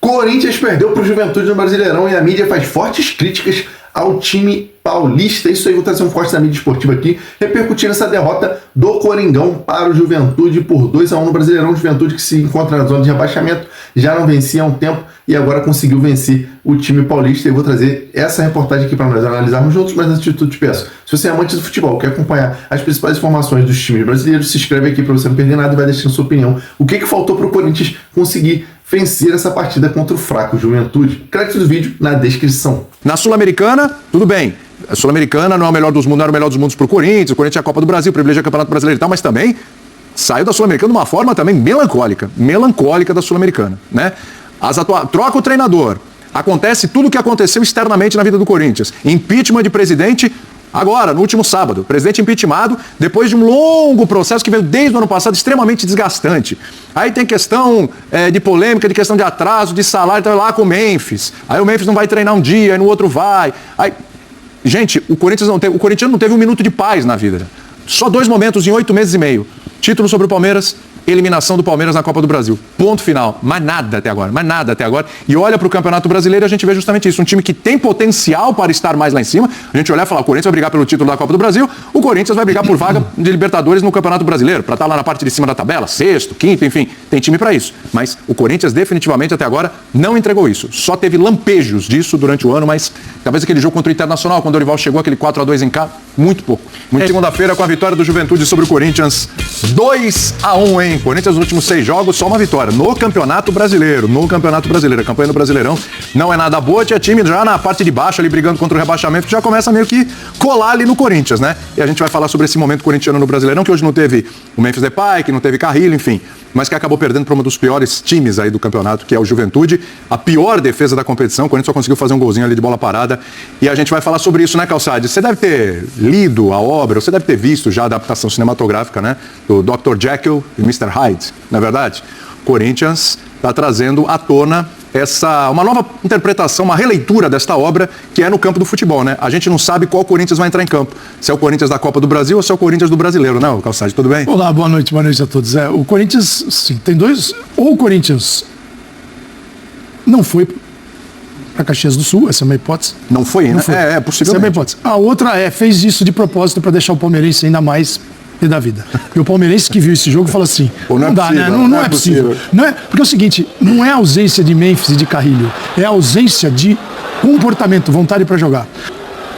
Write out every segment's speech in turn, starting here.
Corinthians perdeu para o Juventude no Brasileirão e a mídia faz fortes críticas ao time paulista. Isso aí, vou trazer um corte da mídia esportiva aqui, repercutindo essa derrota do Coringão para o Juventude por 2-1 no Brasileirão. Juventude que se encontra na zona de rebaixamento, já não vencia há um tempo e agora conseguiu vencer o time paulista. Eu vou trazer essa reportagem aqui para nós analisarmos juntos, mas antes de tudo te peço, se você é amante do futebol, quer acompanhar as principais informações dos times brasileiros, se inscreve aqui para você não perder nada e vai deixando sua opinião. O que faltou para o Corinthians conseguir vencer essa partida contra o fraco Juventude? Crédito do vídeo na descrição. Na Sul-Americana, tudo bem. A Sul-Americana não é o melhor dos mundos, não era o melhor dos mundos para o Corinthians é a Copa do Brasil, privilegia o Campeonato Brasileiro e tal, mas também saiu da Sul-Americana de uma forma também melancólica da Sul-Americana, né? Troca o treinador, acontece tudo o que aconteceu externamente na vida do Corinthians. Impeachment de presidente agora, no último sábado. Presidente impeachmentado, depois de um longo processo que veio desde o ano passado, extremamente desgastante. Aí tem questão de polêmica, de questão de atraso, de salário, então lá com o Memphis. Aí o Memphis não vai treinar um dia, aí no outro vai. Aí... Gente, o corintiano não teve um minuto de paz na vida. Só 2 momentos em 8 meses e meio. Título sobre o Palmeiras, eliminação do Palmeiras na Copa do Brasil. Ponto final. Mais nada até agora. E olha para o Campeonato Brasileiro e a gente vê justamente isso. Um time que tem potencial para estar mais lá em cima. A gente olhar e falar, o Corinthians vai brigar pelo título da Copa do Brasil, o Corinthians vai brigar por vaga de Libertadores no Campeonato Brasileiro, para estar lá na parte de cima da tabela, sexto, quinto, enfim, tem time para isso. Mas o Corinthians definitivamente até agora não entregou isso. Só teve lampejos disso durante o ano, mas talvez aquele jogo contra o Internacional, quando o Dorival chegou, aquele 4-2 em casa, muito pouco. Segunda-feira com a vitória do Juventude sobre o Corinthians, 2-1, hein? Corinthians nos últimos 6 jogos, só uma vitória. No Campeonato Brasileiro. A campanha do Brasileirão não é nada boa. Tinha time já na parte de baixo ali brigando contra o rebaixamento, que já começa meio que colar ali no Corinthians, né? E a gente vai falar sobre esse momento corintiano no Brasileirão, que hoje não teve o Memphis Depay, que não teve Carrillo, enfim. Mas que acabou perdendo para um dos piores times aí do campeonato, que é o Juventude. A pior defesa da competição. O Corinthians só conseguiu fazer um golzinho ali de bola parada. E a gente vai falar sobre isso, né, Calçade? Você deve ter lido a obra, você deve ter visto já a adaptação cinematográfica, né? Do Dr. Jekyll e Mr. Hyde, não é verdade? Corinthians está trazendo à tona uma nova interpretação, uma releitura desta obra que é no campo do futebol, né? A gente não sabe qual Corinthians vai entrar em campo. Se é o Corinthians da Copa do Brasil ou se é o Corinthians do Brasileiro, né, Calçade? Tudo bem? Olá, boa noite a todos. O Corinthians, sim, tem dois. Ou o Corinthians não foi para Caxias do Sul, essa é uma hipótese. Não foi, né? É possível. Essa é uma hipótese. A outra fez isso de propósito para deixar o palmeirense ainda mais da vida. E o palmeirense que viu esse jogo fala assim, não dá, né? Não é possível. Não é, porque é o seguinte, não é a ausência de Memphis e de Carrillo, é a ausência de comportamento, vontade para jogar.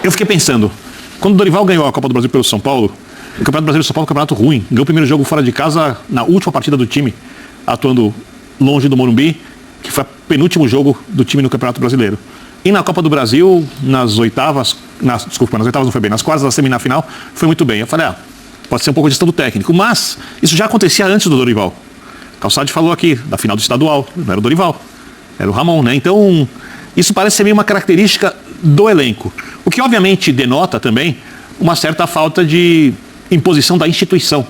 Eu fiquei pensando, quando o Dorival ganhou a Copa do Brasil pelo São Paulo, o Campeonato Brasileiro do São Paulo é um campeonato ruim. Ganhou o primeiro jogo fora de casa na última partida do time, atuando longe do Morumbi, que foi o penúltimo jogo do time no Campeonato Brasileiro. E na Copa do Brasil, nas oitavas não foi bem, nas quartas da semifinal final, foi muito bem. Eu falei, pode ser um pouco de estudo técnico, mas isso já acontecia antes do Dorival. Calçade falou aqui, da final do estadual, não era o Dorival, era o Ramon, né? Então, isso parece ser meio uma característica do elenco. O que obviamente denota também uma certa falta de imposição da instituição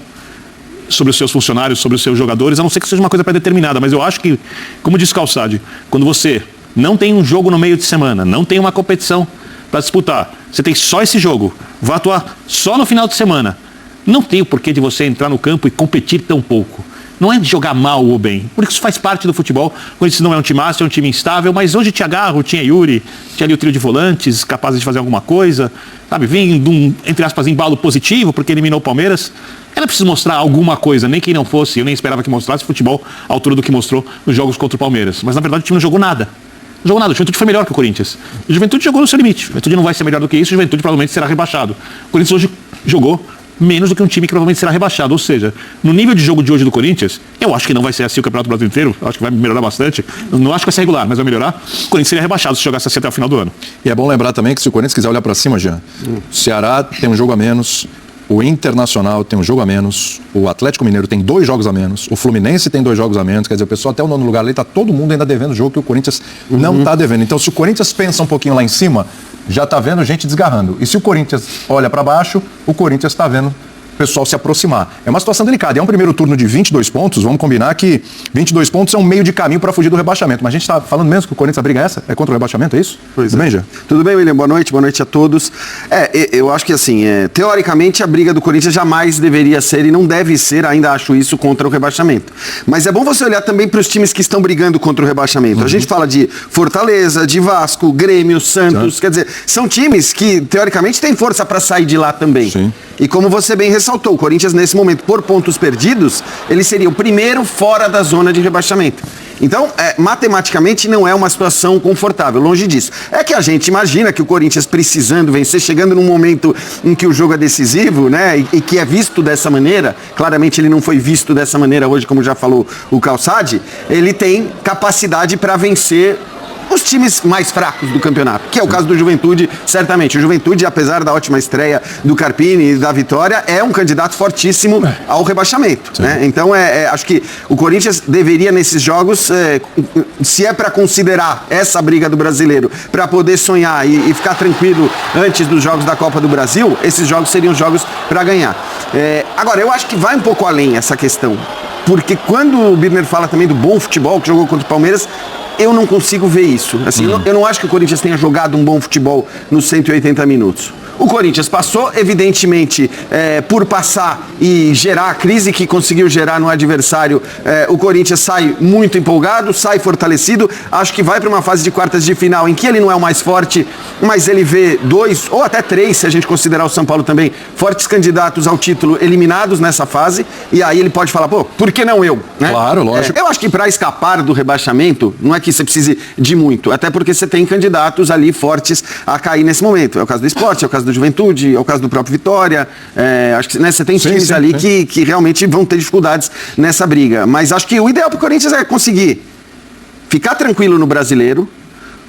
sobre os seus funcionários, sobre os seus jogadores, a não ser que seja uma coisa pré-determinada, mas eu acho que, como disse Calçade, quando você não tem um jogo no meio de semana, não tem uma competição para disputar, você tem só esse jogo, vai atuar só no final de semana, não tem o porquê de você entrar no campo e competir tão pouco. Não é de jogar mal ou bem, porque isso faz parte do futebol. O Corinthians não é um time massa, é um time instável, mas hoje tinha Garro, tinha Yuri, tinha ali o trio de volantes, capazes de fazer alguma coisa, sabe? Vem de um, entre aspas, embalo positivo, porque eliminou o Palmeiras. Era preciso mostrar alguma coisa, nem quem não fosse, eu nem esperava que mostrasse futebol à altura do que mostrou nos jogos contra o Palmeiras. Mas na verdade o time não jogou nada. Não jogou nada, o Juventude foi melhor que o Corinthians. O Juventude jogou no seu limite. O Juventude não vai ser melhor do que isso, o Juventude provavelmente será rebaixado. O Corinthians hoje jogou menos do que um time que provavelmente será rebaixado. Ou seja, no nível de jogo de hoje do Corinthians, eu acho que não vai ser assim o Campeonato Brasileiro inteiro, eu acho que vai melhorar bastante. Não acho que vai ser regular, mas vai melhorar. O Corinthians seria rebaixado se jogasse assim até o final do ano. E é bom lembrar também que se o Corinthians quiser olhar para cima, Jean, o Ceará tem um jogo a menos, o Internacional tem um jogo a menos, o Atlético Mineiro tem 2 jogos a menos, o Fluminense tem 2 jogos a menos, quer dizer, o pessoal até o 9º lugar ali, está todo mundo ainda devendo o jogo que o Corinthians não está devendo. Então, se o Corinthians pensa um pouquinho lá em cima, já está vendo gente desgarrando. E se o Corinthians olha para baixo, o Corinthians está vendo pessoal se aproximar. É uma situação delicada. É um primeiro turno de 22 pontos, vamos combinar que 22 pontos é um meio de caminho para fugir do rebaixamento. Mas a gente está falando mesmo que o Corinthians, a briga é essa? É contra o rebaixamento, é isso? Pois Tudo bem, Jean? Tudo bem, William? Boa noite a todos. Eu acho que assim, teoricamente a briga do Corinthians jamais deveria ser e não deve ser, ainda acho isso, contra o rebaixamento. Mas é bom você olhar também para os times que estão brigando contra o rebaixamento. A gente fala de Fortaleza, de Vasco, Grêmio, Santos, quer dizer, são times que teoricamente têm força para sair de lá também. Sim. E como você bem ressaltou, o Corinthians nesse momento, por pontos perdidos, ele seria o primeiro fora da zona de rebaixamento. Então, matematicamente não é uma situação confortável, longe disso. É que a gente imagina que o Corinthians precisando vencer, chegando num momento em que o jogo é decisivo, né, e que é visto dessa maneira, claramente ele não foi visto dessa maneira hoje, como já falou o Calçade, ele tem capacidade para vencer os times mais fracos do campeonato, que é o caso do Juventude, certamente. O Juventude, apesar da ótima estreia do Carpini e da vitória, é um candidato fortíssimo ao rebaixamento. Né? Então, acho que o Corinthians deveria, nesses jogos, se é para considerar essa briga do brasileiro, para poder sonhar e ficar tranquilo antes dos jogos da Copa do Brasil, esses jogos seriam jogos para ganhar. Agora, eu acho que vai um pouco além essa questão, porque quando o Birner fala também do bom futebol que jogou contra o Palmeiras, eu não consigo ver isso. Assim, eu não acho que o Corinthians tenha jogado um bom futebol nos 180 minutos. O Corinthians passou, evidentemente, por passar e gerar a crise que conseguiu gerar no adversário. O Corinthians sai muito empolgado, sai fortalecido. Acho que vai para uma fase de quartas de final em que ele não é o mais forte, mas ele vê 2 ou até 3, se a gente considerar o São Paulo também, fortes candidatos ao título eliminados nessa fase. E aí ele pode falar, pô, por que não eu? Né? Claro, lógico. Eu acho que para escapar do rebaixamento, não é que você precise de muito, até porque você tem candidatos ali fortes a cair nesse momento. É o caso do Sport, é o caso do Juventude, é o caso do próprio Vitória. Acho que você tem times ali que realmente vão ter dificuldades nessa briga. Mas acho que o ideal para o Corinthians é conseguir ficar tranquilo no Brasileiro,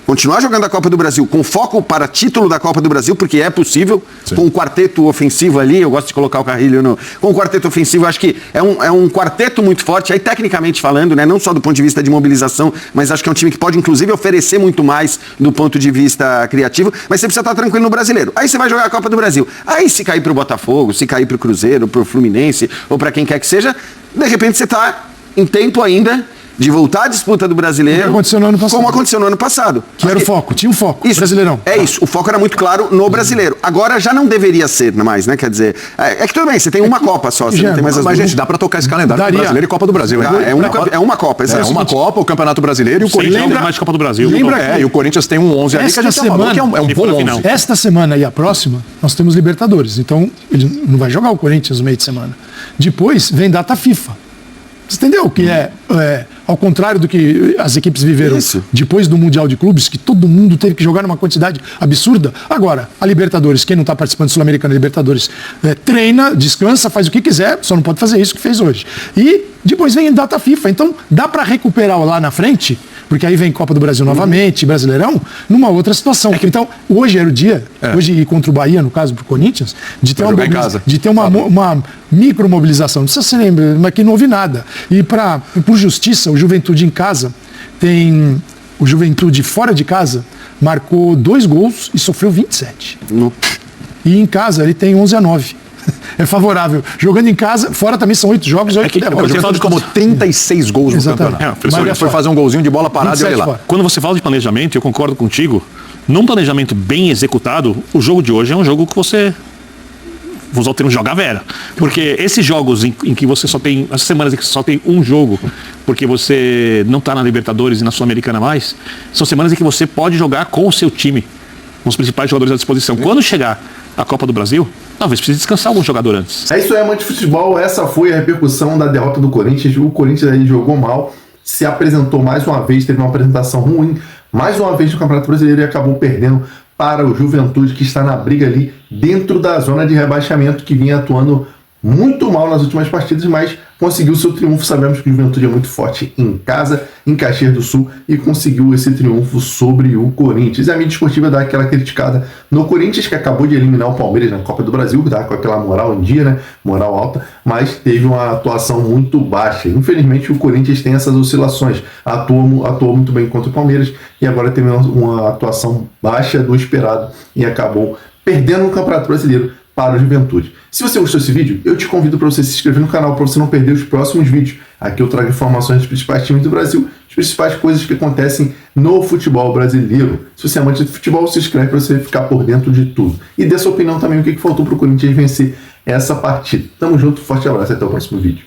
continuar jogando a Copa do Brasil com foco para título da Copa do Brasil, porque é possível, com um quarteto ofensivo ali, eu gosto de colocar o Carrilho com um quarteto ofensivo, acho que é um quarteto muito forte, aí tecnicamente falando, né, não só do ponto de vista de mobilização, mas acho que é um time que pode inclusive oferecer muito mais do ponto de vista criativo, mas você precisa estar tranquilo no Brasileiro. Aí você vai jogar a Copa do Brasil. Aí se cair pro Botafogo, se cair pro Cruzeiro, pro Fluminense, ou para quem quer que seja, de repente você está em tempo ainda de voltar à disputa do Brasileiro, como aconteceu no ano passado. Que era o foco, tinha um foco, isso, Brasileirão. Isso, o foco era muito claro no Brasileiro. Agora já não deveria ser mais, né? Quer dizer, é que tudo bem, você tem uma Copa só, você não tem mais as duas. Mas, gente, dá pra tocar esse calendário do Brasileiro e Copa do Brasil. É uma Copa, exatamente. É uma Copa, o Campeonato Brasileiro e o Corinthians... Lembra mais de Copa do Brasil. E o Corinthians tem um 11 ali que a gente falou que é um bom 11. Esta semana e a próxima, nós temos Libertadores. Então, ele não vai jogar o Corinthians no meio de semana. Depois, vem data FIFA. Você entendeu? Que ao contrário do que as equipes viveram depois do Mundial de Clubes, que todo mundo teve que jogar numa quantidade absurda. Agora, a Libertadores, quem não está participando do Sul-Americano Libertadores, treina, descansa, faz o que quiser, só não pode fazer isso que fez hoje. E depois vem data FIFA. Então, dá para recuperar lá na frente, porque aí vem Copa do Brasil novamente, Brasileirão, numa outra situação. Então, hoje era o dia, hoje ir contra o Bahia, no caso do Corinthians, de ter uma micromobilização. Não sei se você lembra, mas que não houve nada. E por justiça, o Juventude em casa tem... O Juventude fora de casa marcou 2 gols e sofreu 27. E em casa ele tem 11-9. É favorável. Jogando em casa, fora também são 8 jogos, 8 derrotas. Você fala de como 36 gols no campeonato. Foi fazer um golzinho de bola parada e olha lá. Quando você fala de planejamento, eu concordo contigo, num planejamento bem executado, o jogo de hoje é um jogo que você... Vou usar o termo jogar vera. Porque esses jogos em que você só tem... Essas semanas em que você só tem um jogo, porque você não está na Libertadores e na Sul-Americana mais, são semanas em que você pode jogar com o seu time, com os principais jogadores à disposição. Quando chegar a Copa do Brasil, talvez precise descansar algum jogador antes. É isso aí, amante de futebol. Essa foi a repercussão da derrota do Corinthians. O Corinthians aí jogou mal, se apresentou mais uma vez, teve uma apresentação ruim, mais uma vez no Campeonato Brasileiro e acabou perdendo para o Juventude, que está na briga ali dentro da zona de rebaixamento, que vinha atuando muito mal nas últimas partidas, mas conseguiu seu triunfo. Sabemos que o Juventude é muito forte em casa, em Caxias do Sul, e conseguiu esse triunfo sobre o Corinthians. E a mídia esportiva dá aquela criticada no Corinthians, que acabou de eliminar o Palmeiras na Copa do Brasil, tá com aquela moral em dia, né? Moral alta, mas teve uma atuação muito baixa. Infelizmente o Corinthians tem essas oscilações. Atuou muito bem contra o Palmeiras e agora teve uma atuação baixa do esperado e acabou perdendo no Campeonato Brasileiro para o Juventude. Se você gostou desse vídeo, eu te convido para você se inscrever no canal para você não perder os próximos vídeos. Aqui eu trago informações dos principais times do Brasil, as principais coisas que acontecem no futebol brasileiro. Se você é amante de futebol, se inscreve para você ficar por dentro de tudo. E dê sua opinião também o que faltou para o Corinthians vencer essa partida. Tamo junto, forte abraço e até o próximo vídeo.